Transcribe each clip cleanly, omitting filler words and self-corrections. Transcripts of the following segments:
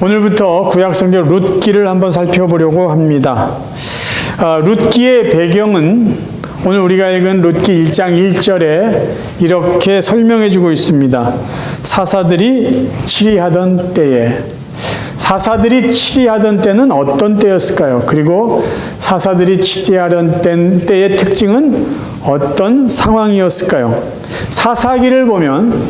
오늘부터 구약성경 룻기를 한번 살펴보려고 합니다. 룻기의 배경은 오늘 우리가 읽은 룻기 1장 1절에 이렇게 설명해 주고 있습니다. 사사들이 치리하던 때에. 사사들이 치리하던 때는 어떤 때였을까요? 그리고 사사들이 치리하던 때의 특징은 어떤 상황이었을까요? 사사기를 보면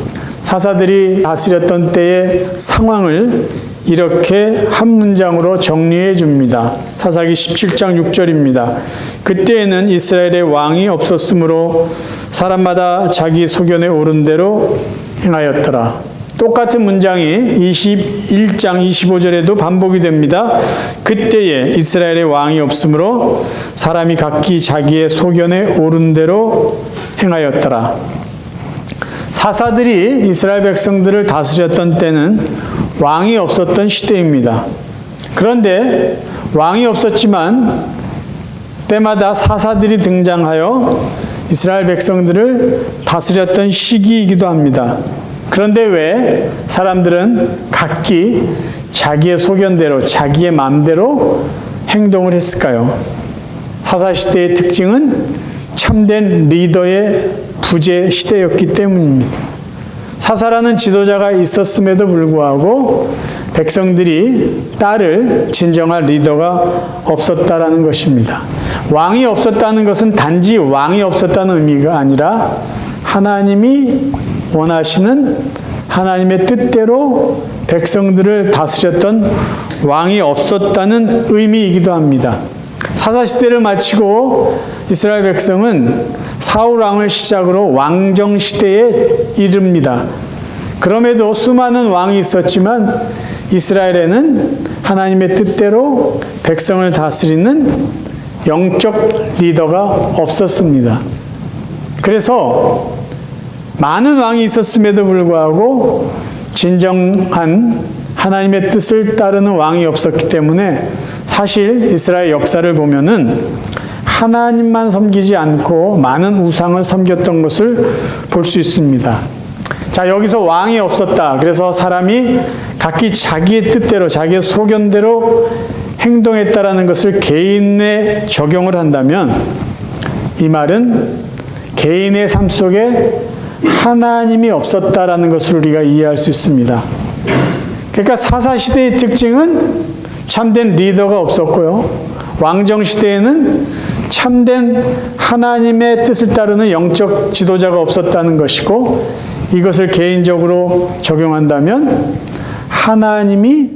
사사들이 다스렸던 때의 상황을 이렇게 한 문장으로 정리해 줍니다. 사사기 17장 6절입니다. 그때에는 이스라엘의 왕이 없었으므로 사람마다 자기 소견에 오른 대로 행하였더라. 똑같은 문장이 21장 25절에도 반복이 됩니다. 그때에 이스라엘의 왕이 없으므로 사람이 각기 자기의 소견에 오른 대로 행하였더라. 사사들이 이스라엘 백성들을 다스렸던 때는 왕이 없었던 시대입니다. 그런데 왕이 없었지만 때마다 사사들이 등장하여 이스라엘 백성들을 다스렸던 시기이기도 합니다. 그런데 왜 사람들은 각기 자기의 소견대로 자기의 마음대로 행동을 했을까요? 사사시대의 특징은 참된 리더의 부재 시대였기 때문입니다. 사사라는 지도자가 있었음에도 불구하고 백성들이 따를 진정한 리더가 없었다라는 것입니다. 왕이 없었다는 것은 단지 왕이 없었다는 의미가 아니라 하나님이 원하시는 하나님의 뜻대로 백성들을 다스렸던 왕이 없었다는 의미이기도 합니다. 사사시대를 마치고 이스라엘 백성은 사울 왕을 시작으로 왕정 시대에 이릅니다. 그럼에도 수많은 왕이 있었지만 이스라엘에는 하나님의 뜻대로 백성을 다스리는 영적 리더가 없었습니다. 그래서 많은 왕이 있었음에도 불구하고 진정한 하나님의 뜻을 따르는 왕이 없었기 때문에 사실 이스라엘 역사를 보면은 하나님만 섬기지 않고 많은 우상을 섬겼던 것을 볼 수 있습니다. 자, 여기서 왕이 없었다. 그래서 사람이 각기 자기의 뜻대로 자기의 소견대로 행동했다라는 것을 개인에 적용을 한다면 이 말은 개인의 삶 속에 하나님이 없었다라는 것을 우리가 이해할 수 있습니다. 그러니까 사사시대의 특징은 참된 리더가 없었고요. 왕정시대에는 참된 하나님의 뜻을 따르는 영적 지도자가 없었다는 것이고, 이것을 개인적으로 적용한다면 하나님이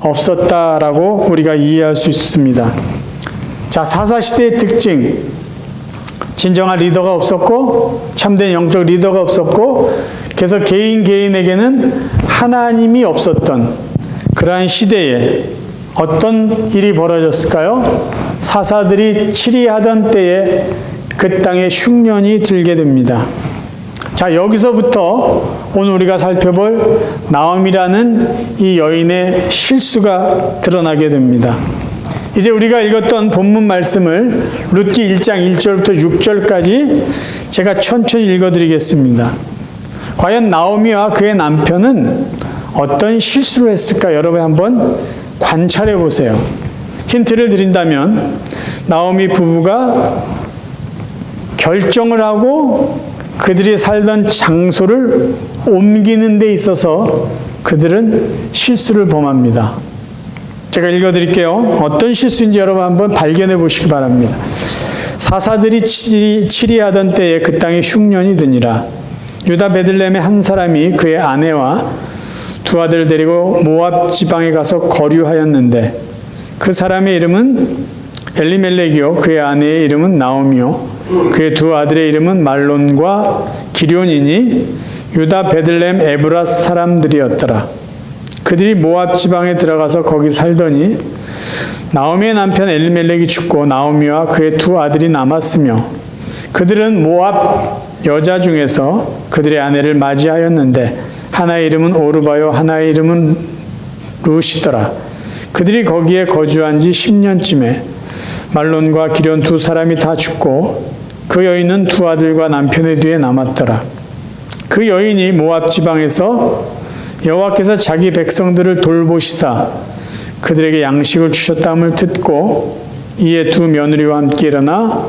없었다라고 우리가 이해할 수 있습니다. 자, 사사시대의 특징, 진정한 리더가 없었고 참된 영적 리더가 없었고, 그래서 개인에게는 하나님이 없었던 그러한 시대에 어떤 일이 벌어졌을까요? 사사들이 치리하던 때에 그 땅에 흉년이 들게 됩니다. 자, 여기서부터 오늘 우리가 살펴볼 나오미라는 이 여인의 실수가 드러나게 됩니다. 이제 우리가 읽었던 본문 말씀을 룻기 1장 1절부터 6절까지 제가 천천히 읽어드리겠습니다. 과연 나오미와 그의 남편은 어떤 실수를 했을까? 여러분 한번 관찰해 보세요. 힌트를 드린다면 나오미 부부가 결정을 하고 그들이 살던 장소를 옮기는 데 있어서 그들은 실수를 범합니다. 제가 읽어드릴게요. 어떤 실수인지 여러분 한번 발견해 보시기 바랍니다. 사사들이 치리하던 때에 그 땅에 흉년이 드니라. 유다 베들레헴의 한 사람이 그의 아내와 두 아들을 데리고 모압 지방에 가서 거류하였는데 그 사람의 이름은 엘리멜렉이요 그의 아내의 이름은 나오미요 그의 두 아들의 이름은 말론과 기럧이니 유다 베들레헴 에브라 사람들이었더라. 그들이 모압 지방에 들어가서 거기 살더니 나오미의 남편 엘리멜렉이 죽고 나오미와 그의 두 아들이 남았으며 그들은 모압 여자 중에서 그들의 아내를 맞이하였는데 하나의 이름은 오르바요 하나의 이름은 룻이더라. 그들이 거기에 거주한 지 10년쯤에 말론과 기럧 두 사람이 다 죽고 그 여인은 두 아들과 남편의 뒤에 남았더라. 그 여인이 모압 지방에서 여호와께서 자기 백성들을 돌보시사 그들에게 양식을 주셨다함을 듣고 이에 두 며느리와 함께 일어나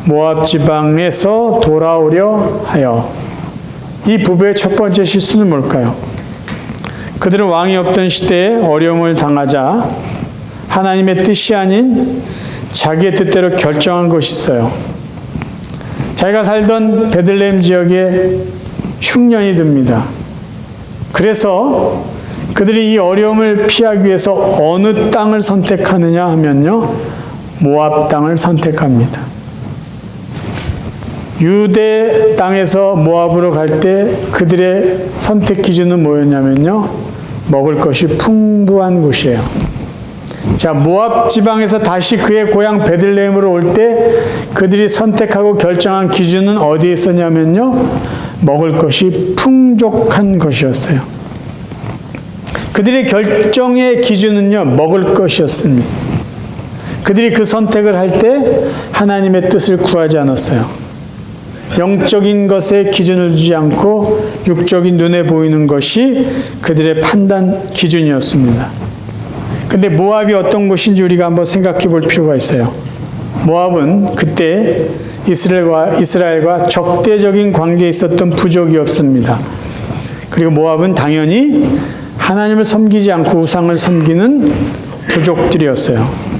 모압 지방에서 돌아오려 하여. 이 부부의 첫 번째 실수는 뭘까요? 그들은 왕이 없던 시대에 어려움을 당하자 하나님의 뜻이 아닌 자기의 뜻대로 결정한 것이 있어요. 자기가 살던 베들레헴 지역에 흉년이 듭니다. 그래서 그들이 이 어려움을 피하기 위해서 어느 땅을 선택하느냐 하면요, 모압 땅을 선택합니다. 유대 땅에서 모압으로 갈 때 그들의 선택 기준은 뭐였냐면요, 먹을 것이 풍부한 곳이에요. 자, 모압 지방에서 다시 그의 고향 베들레헴으로 올 때 그들이 선택하고 결정한 기준은 어디에 있었냐면요, 먹을 것이 풍족한 것이었어요. 그들의 결정의 기준은요, 먹을 것이었습니다. 그들이 그 선택을 할 때 하나님의 뜻을 구하지 않았어요. 영적인 것에 기준을 두지 않고 육적인 눈에 보이는 것이 그들의 판단 기준이었습니다. 근데 모압이 어떤 곳인지 우리가 한번 생각해 볼 필요가 있어요. 모압은 그때 이스라엘과 적대적인 관계에 있었던 부족이었습니다. 그리고 모압은 당연히 하나님을 섬기지 않고 우상을 섬기는 부족들이었어요.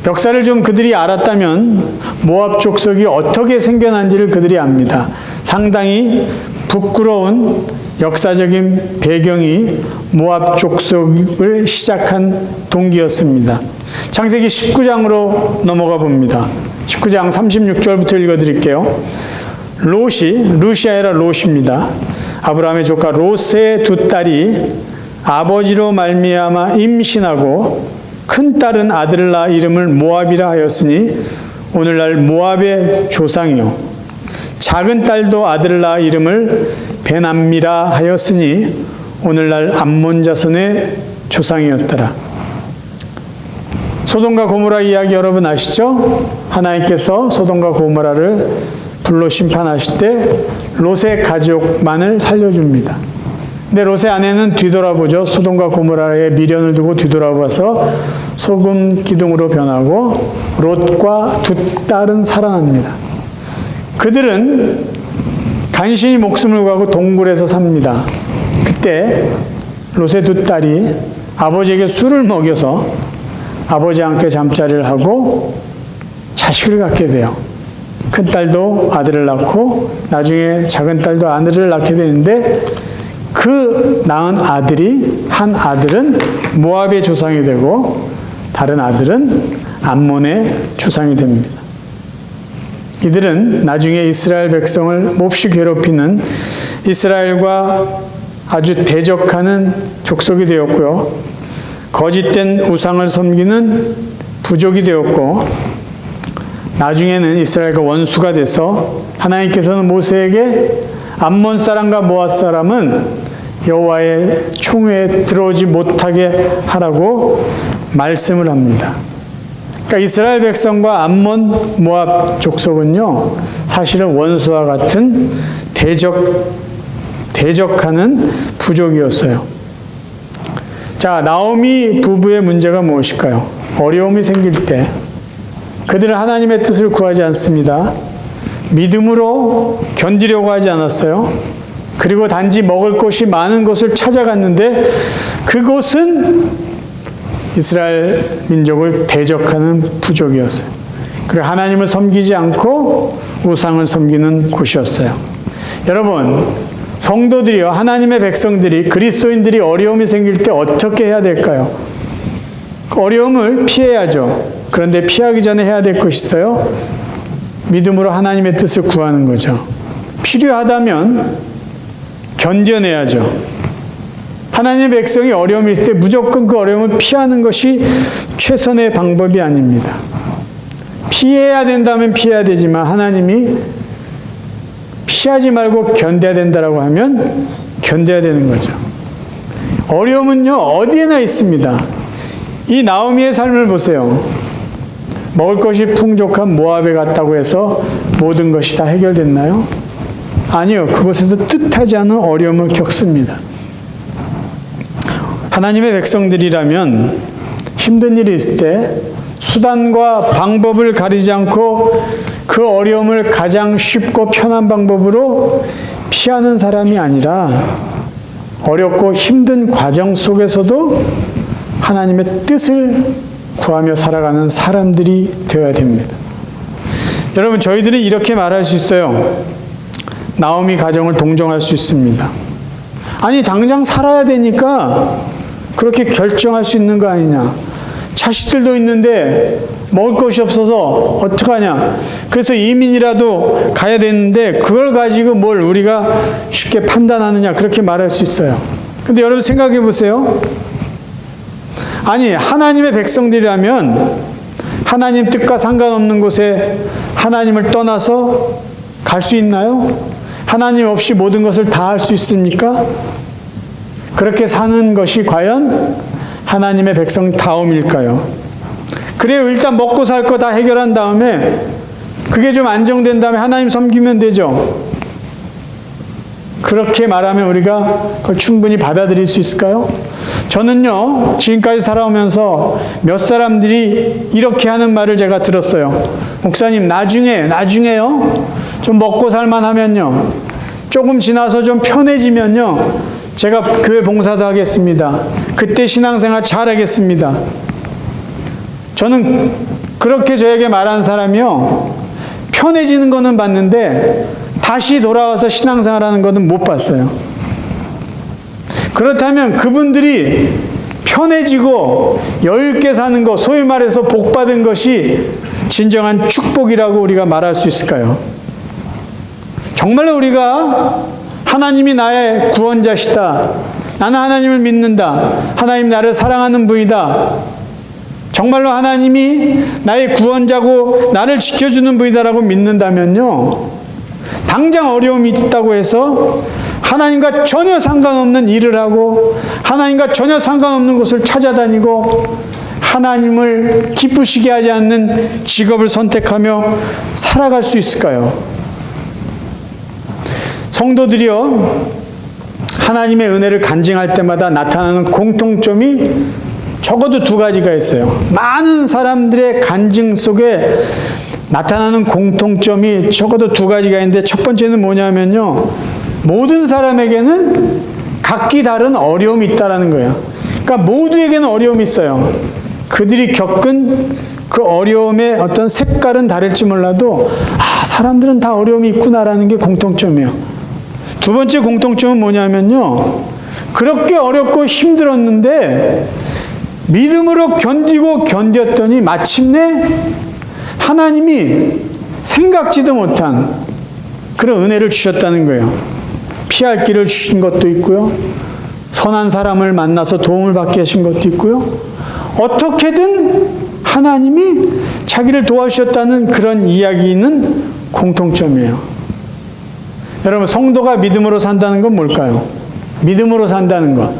역사를 좀 그들이 알았다면 모압 족속이 어떻게 생겨난지를 그들이 압니다. 상당히 부끄러운 역사적인 배경이 모압 족속을 시작한 동기였습니다. 창세기 19장으로 넘어가 봅니다. 19장 36절부터 읽어드릴게요. 룻이 아니라 롯입니다. 아브라함의 조카 롯의 두 딸이 아버지로 말미암아 임신하고 큰 딸은 아들을 낳아 이름을 모압이라 하였으니 오늘날 모압의 조상이요, 작은 딸도 아들을 낳아 이름을 베남미라 하였으니 오늘날 암몬 자손의 조상이었더라. 소돔과 고모라 이야기 여러분 아시죠? 하나님께서 소돔과 고모라를 불로 심판하실 때 롯의 가족만을 살려줍니다. 근데 롯의 아내는 뒤돌아보죠. 소돔과 고모라의 미련을 두고 뒤돌아봐서 소금 기둥으로 변하고 롯과 두 딸은 살아납니다. 그들은 간신히 목숨을 구하고 동굴에서 삽니다. 그때 롯의 두 딸이 아버지에게 술을 먹여서 아버지와 함께 잠자리를 하고 자식을 갖게 돼요. 큰 딸도 아들을 낳고 나중에 작은 딸도 아들을 낳게 되는데 그 낳은 아들이 한 아들은 모압의 조상이 되고 다른 아들은 암몬의 조상이 됩니다. 이들은 나중에 이스라엘 백성을 몹시 괴롭히는 이스라엘과 아주 대적하는 족속이 되었고요. 거짓된 우상을 섬기는 부족이 되었고 나중에는 이스라엘과 원수가 돼서 하나님께서는 모세에게 암몬 사람과 모압 사람은 여호와의 총회에 들어오지 못하게 하라고 말씀을 합니다. 그러니까 이스라엘 백성과 암몬 모압 족속은요, 사실은 원수와 같은 대적하는 부족이었어요. 자, 나오미 부부의 문제가 무엇일까요? 어려움이 생길 때 그들은 하나님의 뜻을 구하지 않습니다. 믿음으로 견디려고 하지 않았어요. 그리고 단지 먹을 것이 많은 곳을 찾아갔는데 그곳은 이스라엘 민족을 대적하는 부족이었어요. 그리고 하나님을 섬기지 않고 우상을 섬기는 곳이었어요. 여러분, 성도들이요, 하나님의 백성들이, 그리스도인들이 어려움이 생길 때 어떻게 해야 될까요? 어려움을 피해야죠. 그런데 피하기 전에 해야 될 것이 있어요. 믿음으로 하나님의 뜻을 구하는 거죠. 필요하다면 견뎌내야죠. 하나님의 백성이 어려움이 있을 때 무조건 그 어려움을 피하는 것이 최선의 방법이 아닙니다. 피해야 된다면 피해야 되지만 하나님이 피하지 말고 견뎌야 된다라고 하면 견뎌야 되는 거죠. 어려움은요, 어디에나 있습니다. 이 나오미의 삶을 보세요. 먹을 것이 풍족한 모압에 갔다고 해서 모든 것이 다 해결됐나요? 아니요. 그곳에서 뜻하지 않은 어려움을 겪습니다. 하나님의 백성들이라면 힘든 일이 있을 때 수단과 방법을 가리지 않고 그 어려움을 가장 쉽고 편한 방법으로 피하는 사람이 아니라 어렵고 힘든 과정 속에서도 하나님의 뜻을 구하며 살아가는 사람들이 되어야 됩니다. 여러분, 저희들이 이렇게 말할 수 있어요. 나오미 가정을 동정할 수 있습니다. 아니, 당장 살아야 되니까 그렇게 결정할 수 있는 거 아니냐. 자식들도 있는데 먹을 것이 없어서 어떡하냐. 그래서 이민이라도 가야 되는데 그걸 가지고 뭘 우리가 쉽게 판단하느냐. 그렇게 말할 수 있어요. 근데 여러분 생각해 보세요. 아니, 하나님의 백성들이라면 하나님 뜻과 상관없는 곳에 하나님을 떠나서 갈 수 있나요? 하나님 없이 모든 것을 다 할 수 있습니까? 그렇게 사는 것이 과연 하나님의 백성다움일까요? 그래요. 일단 먹고 살 거 다 해결한 다음에 그게 좀 안정된 다음에 하나님 섬기면 되죠. 그렇게 말하면 우리가 그걸 충분히 받아들일 수 있을까요? 저는요, 지금까지 살아오면서 몇 사람들이 이렇게 하는 말을 제가 들었어요. 목사님, 나중에요, 좀 먹고 살만하면요, 조금 지나서 좀 편해지면요, 제가 교회 봉사도 하겠습니다. 그때 신앙생활 잘하겠습니다. 저는 그렇게 저에게 말한 사람이요, 편해지는 거는 봤는데 다시 돌아와서 신앙생활하는 것은 못 봤어요. 그렇다면 그분들이 편해지고 여유있게 사는 것, 소위 말해서 복받은 것이 진정한 축복이라고 우리가 말할 수 있을까요? 정말로 우리가 하나님이 나의 구원자시다, 나는 하나님을 믿는다, 하나님 나를 사랑하는 분이다, 정말로 하나님이 나의 구원자고 나를 지켜주는 분이다라고 믿는다면요, 당장 어려움이 있다고 해서 하나님과 전혀 상관없는 일을 하고 하나님과 전혀 상관없는 곳을 찾아다니고 하나님을 기쁘시게 하지 않는 직업을 선택하며 살아갈 수 있을까요? 성도들이요, 하나님의 은혜를 간증할 때마다 나타나는 공통점이 적어도 두 가지가 있어요. 많은 사람들의 간증 속에 나타나는 공통점이 적어도 두 가지가 있는데, 첫 번째는 뭐냐면요, 모든 사람에게는 각기 다른 어려움이 있다라는 거예요. 그러니까 모두에게는 어려움이 있어요. 그들이 겪은 그 어려움의 어떤 색깔은 다를지 몰라도 사람들은 다 어려움이 있구나라는 게 공통점이에요. 두 번째 공통점은 뭐냐면요, 그렇게 어렵고 힘들었는데 믿음으로 견디고 견뎠더니 마침내 하나님이 생각지도 못한 그런 은혜를 주셨다는 거예요. 피할 길을 주신 것도 있고요, 선한 사람을 만나서 도움을 받게 하신 것도 있고요, 어떻게든 하나님이 자기를 도와주셨다는 그런 이야기는 공통점이에요. 여러분, 성도가 믿음으로 산다는 건 뭘까요? 믿음으로 산다는 것,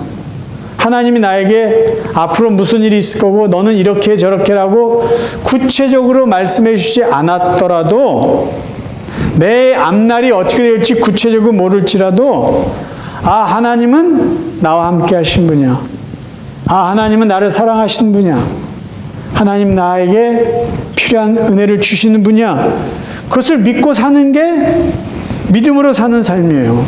하나님이 나에게 앞으로 무슨 일이 있을 거고 너는 이렇게 저렇게라고 구체적으로 말씀해 주지 않았더라도, 내 앞날이 어떻게 될지 구체적으로 모를지라도 하나님은 나와 함께 하신 분이야, 하나님은 나를 사랑하신 분이야, 하나님 나에게 필요한 은혜를 주시는 분이야, 그것을 믿고 사는 게 믿음으로 사는 삶이에요.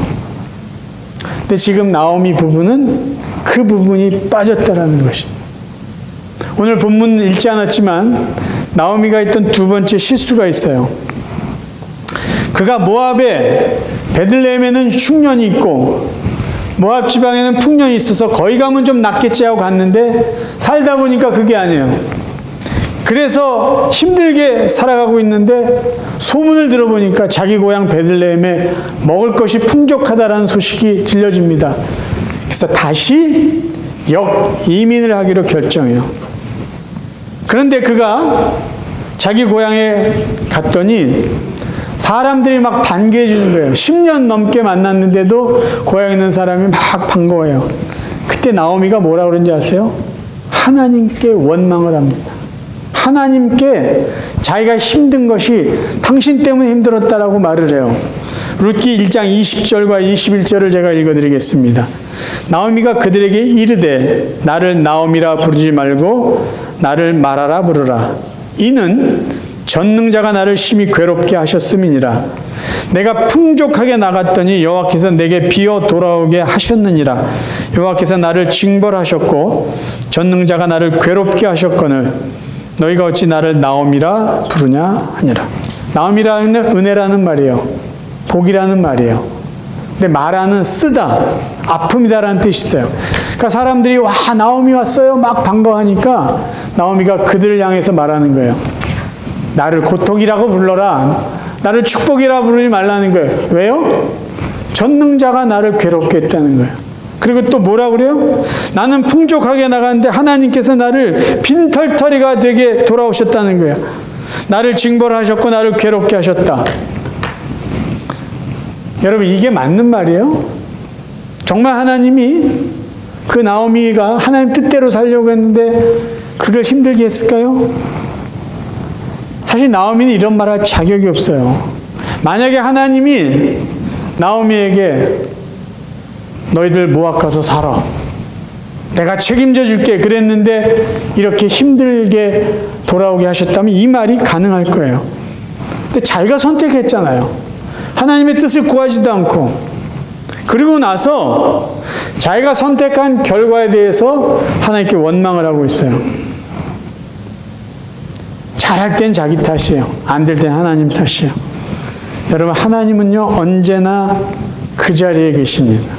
근데 지금 나오미 부부는 그 부분이 빠졌다라는 것입니다. 오늘 본문 읽지 않았지만 나오미가 했던 두 번째 실수가 있어요. 그가 모압에, 베들레헴에는 흉년이 있고 모압 지방에는 풍년이 있어서 거기 가면 좀 낫겠지 하고 갔는데 살다 보니까 그게 아니에요. 그래서 힘들게 살아가고 있는데 소문을 들어보니까 자기 고향 베들레헴에 먹을 것이 풍족하다라는 소식이 들려집니다. 그래서 다시 이민을 하기로 결정해요. 그런데 그가 자기 고향에 갔더니 사람들이 막 반겨해 주는 거예요. 10년 넘게 만났는데도 고향에 있는 사람이 막 반가워해요. 그때 나오미가 뭐라 그런지 아세요? 하나님께 원망을 합니다. 하나님께 자기가 힘든 것이 당신 때문에 힘들었다라고 말을 해요. 룻기 1장 20절과 21절을 제가 읽어드리겠습니다. 나오미가 그들에게 이르되 나를 나오미라 부르지 말고 나를 마라라 부르라. 이는 전능자가 나를 심히 괴롭게 하셨음이니라. 내가 풍족하게 나갔더니 여호와께서 내게 비어 돌아오게 하셨느니라. 여호와께서 나를 징벌하셨고 전능자가 나를 괴롭게 하셨거늘 너희가 어찌 나를 나오미라 부르냐 하니라. 나오미라는 은혜라는 말이에요. 복이라는 말이에요. 근데 마라는 쓰다, 아픔이다라는 뜻이 있어요. 그러니까 사람들이 와 나오미 왔어요 막 반가워하니까 나오미가 그들을 향해서 말하는 거예요. 나를 고통이라고 불러라. 나를 축복이라 부르지 말라는 거예요. 왜요? 전능자가 나를 괴롭게 했다는 거예요. 그리고 또 뭐라 그래요? 나는 풍족하게 나갔는데 하나님께서 나를 빈털터리가 되게 돌아오셨다는 거예요. 나를 징벌하셨고 나를 괴롭게 하셨다. 여러분 이게 맞는 말이에요? 정말 하나님이 그 나오미가 하나님 뜻대로 살려고 했는데 그를 힘들게 했을까요? 사실 나오미는 이런 말 할 자격이 없어요. 만약에 하나님이 나오미에게 너희들 모압 가서 살아. 내가 책임져 줄게 그랬는데 이렇게 힘들게 돌아오게 하셨다면 이 말이 가능할 거예요. 근데 자기가 선택했잖아요. 하나님의 뜻을 구하지도 않고. 그리고 나서 자기가 선택한 결과에 대해서 하나님께 원망을 하고 있어요. 잘할 땐 자기 탓이에요. 안 될 땐 하나님 탓이에요. 여러분 하나님은요 언제나 그 자리에 계십니다.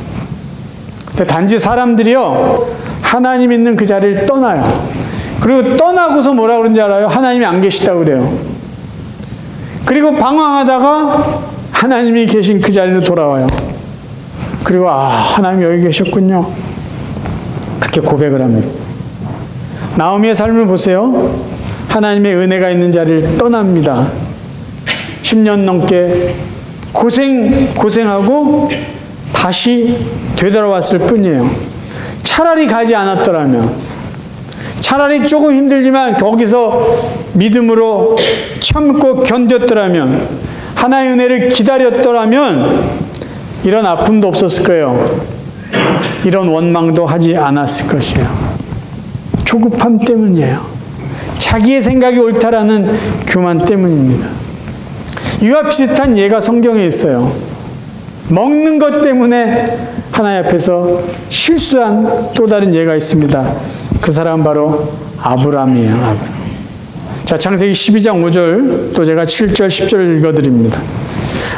근데 단지 사람들이요 하나님 있는 그 자리를 떠나요. 그리고 떠나고서 뭐라 그런지 알아요? 하나님이 안 계시다고 그래요. 그리고 방황하다가 하나님이 계신 그 자리로 돌아와요. 그리고 하나님 여기 계셨군요. 그렇게 고백을 합니다. 나오미의 삶을 보세요. 하나님의 은혜가 있는 자리를 떠납니다. 10년 넘게 고생하고 다시 되돌아왔을 뿐이에요. 차라리 가지 않았더라면, 차라리 조금 힘들지만 거기서 믿음으로 참고 견뎠더라면, 하나의 은혜를 기다렸더라면 이런 아픔도 없었을 거예요. 이런 원망도 하지 않았을 것이에요. 조급함 때문이에요. 자기의 생각이 옳다라는 교만 때문입니다. 이와 비슷한 예가 성경에 있어요. 먹는 것 때문에 하나님 앞에서 실수한 또 다른 예가 있습니다. 그 사람은 바로 아브람이에요. 아브람. 자, 창세기 12장 5절 또 제가 7절 10절을 읽어드립니다.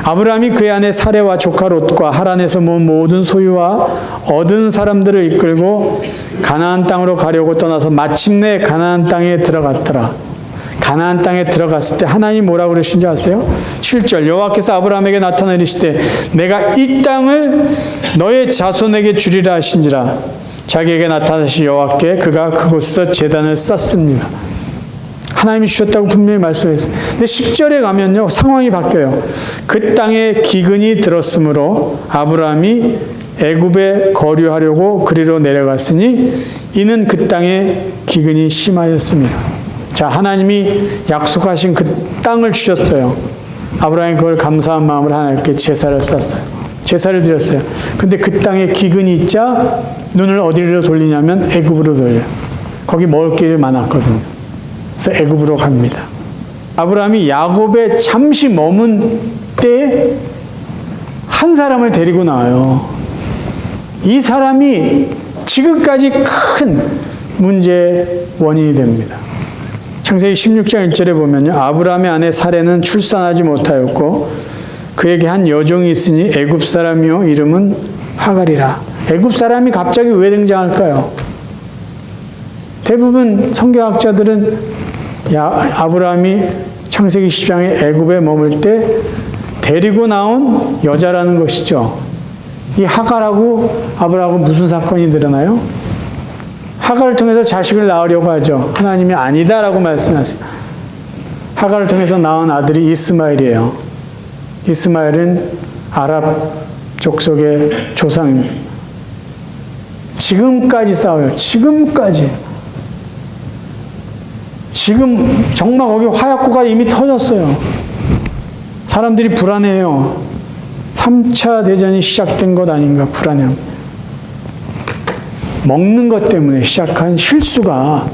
아브람이 그의 아내 사레와 조카 롯과 하란에서 모은 모든 소유와 얻은 사람들을 이끌고 가나안 땅으로 가려고 떠나서 마침내 가나안 땅에 들어갔더라. 가나안 땅에 들어갔을 때 하나님이 뭐라고 그러신 줄 아세요? 7절 여호와께서 아브람에게 나타나 이르시되 내가 이 땅을 너의 자손에게 주리라 하신지라. 자기에게 나타나신 여호와께 그가 그곳에서 제단을 쌓습니다. 하나님이 주셨다고 분명히 말씀했어요. 근데 10절에 가면요 상황이 바뀌어요. 그 땅에 기근이 들었으므로 아브라함이 애굽에 거류하려고 그리로 내려갔으니 이는 그 땅에 기근이 심하였습니다. 자, 하나님이 약속하신 그 땅을 주셨어요. 아브라함이 그걸 감사한 마음으로 하나님께 제사를 쌌어요. 제사를 드렸어요. 근데 그 땅에 기근이 있자 눈을 어디로 돌리냐면 애굽으로 돌려요. 거기 먹을 게 많았거든요. 그래서 애굽으로 갑니다. 아브라함이 야곱에 잠시 머문 때에 한 사람을 데리고 나와요. 이 사람이 지금까지 큰 문제의 원인이 됩니다. 창세기 16장 1절에 보면요. 아브라함의 아내 사레는 출산하지 못하였고 그에게 한 여종이 있으니 애굽 사람이요 이름은 하갈이라. 애굽 사람이 갑자기 왜 등장할까요? 대부분 성경학자들은 아브라함이 창세기 10장에 애굽에 머물 때 데리고 나온 여자라는 것이죠. 이 하갈하고 아브라함하고 무슨 사건이 드러나요? 하갈을 통해서 자식을 낳으려고 하죠. 하나님이 아니다라고 말씀하세요. 하갈을 통해서 낳은 아들이 이스마엘이에요. 이스마엘은 아랍 족속의 조상입니다. 지금까지 싸워요. 지금까지. 지금 정말 거기 화약고가 이미 터졌어요. 사람들이 불안해요. 3차 대전이 시작된 것 아닌가 불안해요. 먹는 것 때문에 시작한 실수가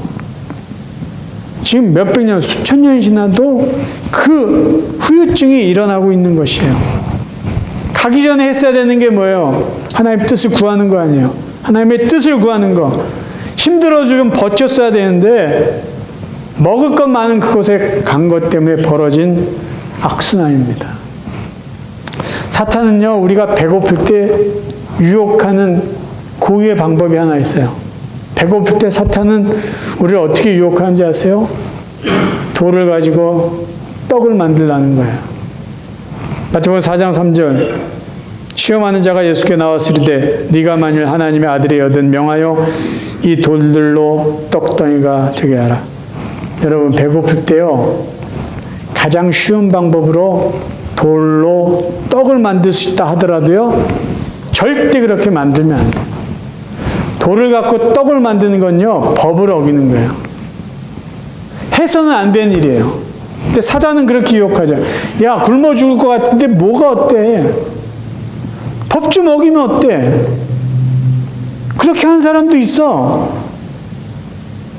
지금 몇백 년, 수천 년이 지나도 그 후유증이 일어나고 있는 것이에요. 가기 전에 했어야 되는 게 뭐예요? 하나님의 뜻을 구하는 거 아니에요. 하나님의 뜻을 구하는 거. 힘들어도 좀 버텼어야 되는데 먹을 것 많은 그곳에 간 것 때문에 벌어진 악순환입니다. 사탄은요, 우리가 배고플 때 유혹하는 고유의 방법이 하나 있어요. 배고플 때 사탄은 우리를 어떻게 유혹하는지 아세요? 돌을 가지고 떡을 만들라는 거예요. 마태복음 4장 3절 시험하는 자가 예수께 나왔으리되 네가 만일 하나님의 아들이거든 명하여 이 돌들로 떡덩이가 되게 하라. 여러분 배고플 때요 가장 쉬운 방법으로 돌로 떡을 만들 수 있다 하더라도요 절대 그렇게 만들면 안 돼요. 돌을 갖고 떡을 만드는 건요 법을 어기는 거예요. 해서는 안 되는 일이에요. 근데 사단은 그렇게 유혹하죠. 야 굶어 죽을 것 같은데 뭐가 어때? 법 좀 어기면 어때? 그렇게 하는 사람도 있어.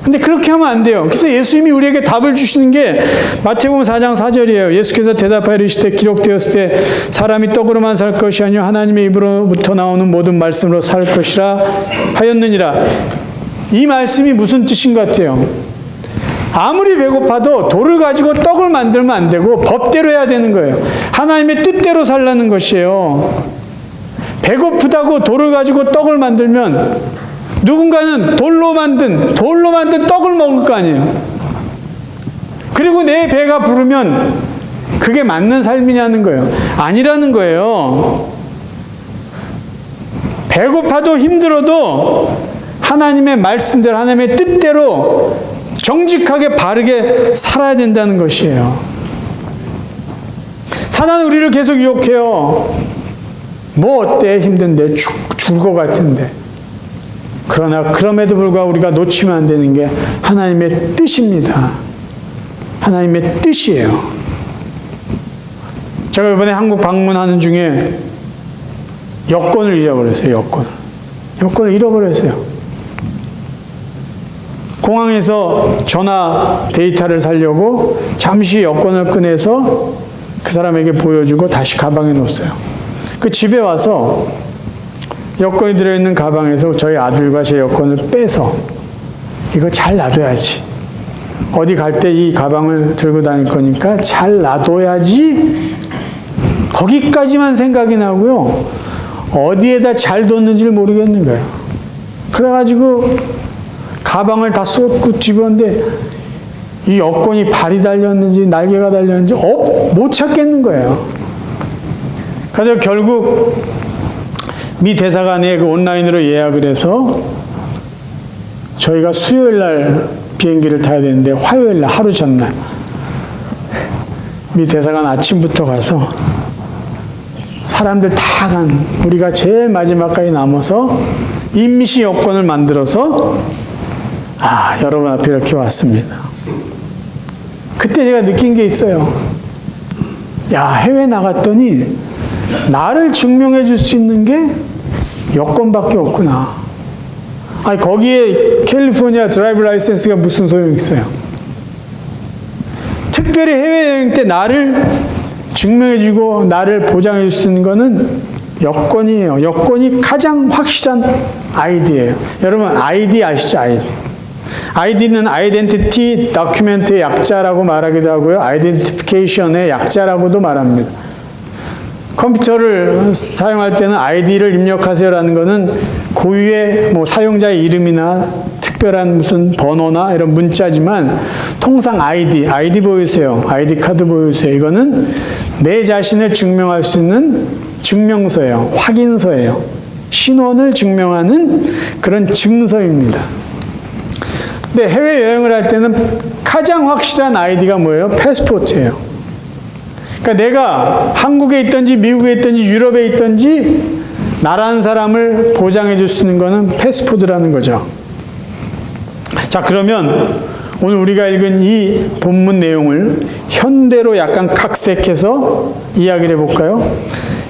근데 그렇게 하면 안 돼요. 그래서 예수님이 우리에게 답을 주시는 게 마태복음 4장 4절이에요. 예수께서 대답하여 이르시되 기록되었을 때 사람이 떡으로만 살 것이 아니요 하나님의 입으로부터 나오는 모든 말씀으로 살 것이라 하였느니라. 이 말씀이 무슨 뜻인 것 같아요? 아무리 배고파도 돌을 가지고 떡을 만들면 안 되고 법대로 해야 되는 거예요. 하나님의 뜻대로 살라는 것이에요. 배고프다고 돌을 가지고 떡을 만들면 누군가는 돌로 만든 떡을 먹을 거 아니에요. 그리고 내 배가 부르면 그게 맞는 삶이냐는 거예요. 아니라는 거예요. 배고파도 힘들어도 하나님의 말씀대로 하나님의 뜻대로 정직하게 바르게 살아야 된다는 것이에요. 사단은 우리를 계속 유혹해요. 뭐 어때? 힘든데 죽을 것 같은데. 그러나 그럼에도 불구하고 우리가 놓치면 안 되는 게 하나님의 뜻입니다. 하나님의 뜻이에요. 제가 이번에 한국 방문하는 중에 여권을 잃어버렸어요. 여권을 잃어버렸어요. 공항에서 전화 데이터를 살려고 잠시 여권을 꺼내서 그 사람에게 보여주고 다시 가방에 넣었어요. 그 집에 와서 여권이 들어있는 가방에서 저희 아들과 제 여권을 빼서 이거 잘 놔둬야지. 어디 갈 때 이 가방을 들고 다닐 거니까 잘 놔둬야지. 거기까지만 생각이 나고요. 어디에다 잘 뒀는지를 모르겠는 거예요. 그래가지고 가방을 다 쏟고 집었는데 이 여권이 발이 달렸는지 날개가 달렸는지 못 찾겠는 거예요. 그래서 결국 미 대사관에 그 온라인으로 예약을 해서 저희가 수요일 날 비행기를 타야 되는데 화요일 날 하루 전날 미 대사관 아침부터 가서 사람들 다 간 우리가 제일 마지막까지 남아서 임시 여권을 만들어서 여러분 앞에 이렇게 왔습니다. 그때 제가 느낀 게 있어요. 해외 나갔더니 나를 증명해 줄 수 있는 게 여권밖에 없구나. 거기에 캘리포니아 드라이브 라이센스가 무슨 소용이 있어요. 특별히 해외여행 때 나를 증명해 주고 나를 보장해 줄 수 있는 거는 여권이에요. 여권이 가장 확실한 아이디예요. 여러분 아이디 아시죠? 아이디는 아이덴티티 다큐멘트의 약자라고 말하기도 하고요. 아이덴티피케이션의 약자라고도 말합니다. 컴퓨터를 사용할 때는 아이디를 입력하세요라는 것은 고유의 사용자의 이름이나 특별한 무슨 번호나 이런 문자지만 통상 아이디 보여주세요. 아이디 카드 보여주세요. 이거는 내 자신을 증명할 수 있는 증명서예요. 확인서예요. 신원을 증명하는 그런 증서입니다. 근데 해외여행을 할 때는 가장 확실한 아이디가 뭐예요? 패스포트예요. 그러니까 내가 한국에 있든지 미국에 있든지 유럽에 있든지 나라는 사람을 보장해 줄 수 있는 것은 패스포트라는 거죠. 자, 그러면 오늘 우리가 읽은 이 본문 내용을 현대로 약간 각색해서 이야기를 해볼까요?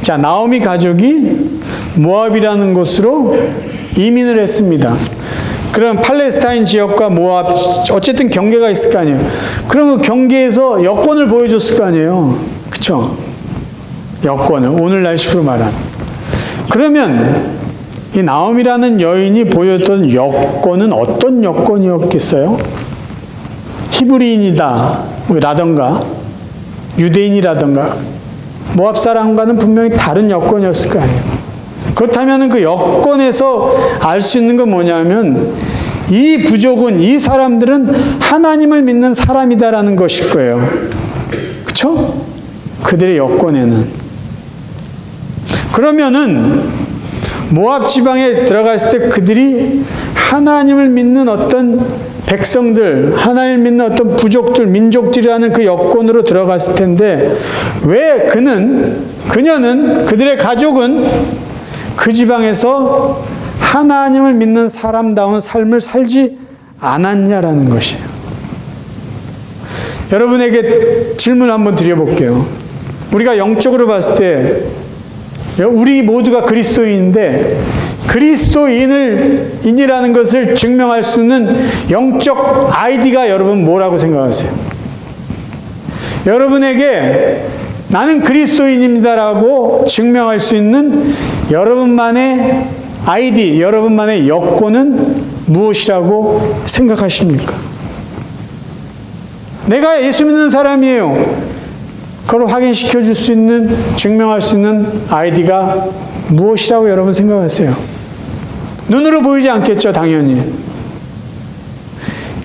자, 나오미 가족이 모압이라는 곳으로 이민을 했습니다. 그럼 팔레스타인 지역과 모압, 어쨌든 경계가 있을 거 아니에요. 그럼 그 경계에서 여권을 보여줬을 거 아니에요. 그쵸? 여권을, 오늘날식으로 말한. 그러면 이 나옴이라는 여인이 보였던 여권은 어떤 여권이었겠어요? 히브리인이다 라던가 유대인이라던가 모압 사람과는 분명히 다른 여권이었을 거 아니에요. 그렇다면 그 여권에서 알 수 있는 건 뭐냐면 이 부족은, 이 사람들은 하나님을 믿는 사람이다라는 것일 거예요. 그렇죠? 그들의 여권에는. 그러면은 모압 지방에 들어갔을 때 그들이 하나님을 믿는 어떤 백성들, 하나님을 믿는 어떤 부족들, 민족들이라는 그 여건으로 들어갔을 텐데 왜 그녀는, 그들의 가족은 그 지방에서 하나님을 믿는 사람다운 삶을 살지 않았냐라는 것이에요. 여러분에게 질문 한번 드려볼게요. 우리가 영적으로 봤을 때 우리 모두가 그리스도인인데 그리스도인이라는 것을 증명할 수 있는 영적 아이디가 여러분 뭐라고 생각하세요? 여러분에게 나는 그리스도인입니다라고 증명할 수 있는 여러분만의 아이디, 여러분만의 여건은 무엇이라고 생각하십니까? 내가 예수 믿는 사람이에요. 그걸 확인시켜 줄 수 있는, 증명할 수 있는 아이디가 무엇이라고 여러분 생각하세요? 눈으로 보이지 않겠죠, 당연히.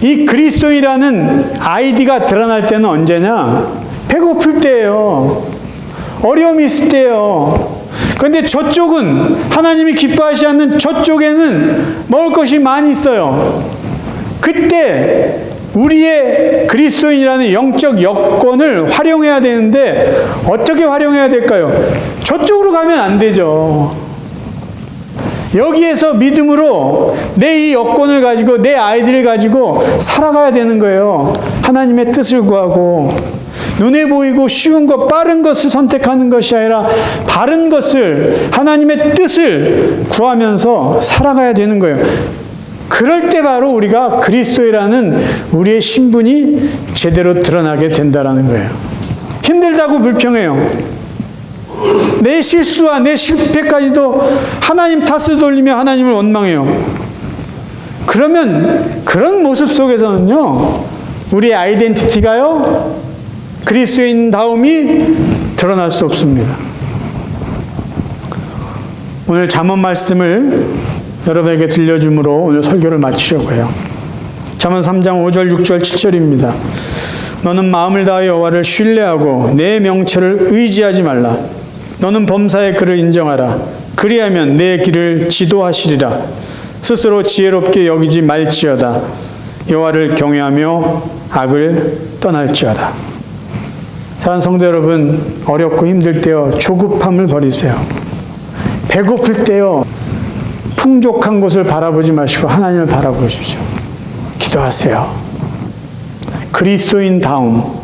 이 그리스도인이라는 아이디가 드러날 때는 언제냐? 배고플 때예요. 어려움이 있을 때예요. 그런데 저쪽은, 하나님이 기뻐하지 않는 저쪽에는 먹을 것이 많이 있어요. 그때 우리의 그리스도인이라는 영적 여건을 활용해야 되는데 어떻게 활용해야 될까요? 저쪽으로 가면 안 되죠. 여기에서 믿음으로 내 이 여건을 가지고, 내 아이들을 가지고 살아가야 되는 거예요. 하나님의 뜻을 구하고 눈에 보이고 쉬운 것, 빠른 것을 선택하는 것이 아니라 바른 것을, 하나님의 뜻을 구하면서 살아가야 되는 거예요. 그럴 때 바로 우리가 그리스도이라는 우리의 신분이 제대로 드러나게 된다는 거예요. 힘들다고 불평해요. 내 실수와 내 실패까지도 하나님 탓을 돌리며 하나님을 원망해요. 그러면 그런 모습 속에서는요, 우리의 아이덴티티가요, 그리스도인다움이 드러날 수 없습니다. 오늘 잠언 말씀을 여러분에게 들려줌으로 오늘 설교를 마치려고 해요. 잠언 3장 5절, 6절, 7절입니다. 너는 마음을 다하여 여호와를 신뢰하고 내 명철을 의지하지 말라. 너는 범사의 그를 인정하라. 그리하면 내 길을 지도하시리라. 스스로 지혜롭게 여기지 말지어다. 여호와를 경외하며 악을 떠날지어다. 사랑하는 성도 여러분, 어렵고 힘들 때요, 조급함을 버리세요. 배고플 때요, 풍족한 것을 바라보지 마시고 하나님을 바라보십시오. 기도하세요. 그리스도인다움,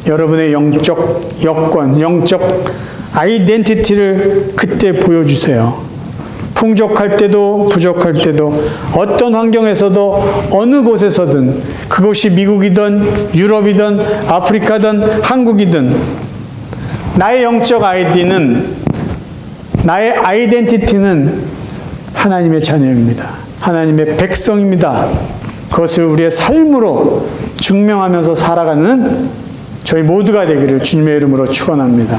여러분의 영적 여건, 영적 아이덴티티를 그때 보여주세요. 풍족할 때도 부족할 때도 어떤 환경에서도 어느 곳에서든, 그곳이 미국이든 유럽이든 아프리카든 한국이든, 나의 영적 아이디는, 나의 아이덴티티는 하나님의 자녀입니다. 하나님의 백성입니다. 그것을 우리의 삶으로 증명하면서 살아가는 저희 모두가 되기를 주님의 이름으로 축원합니다.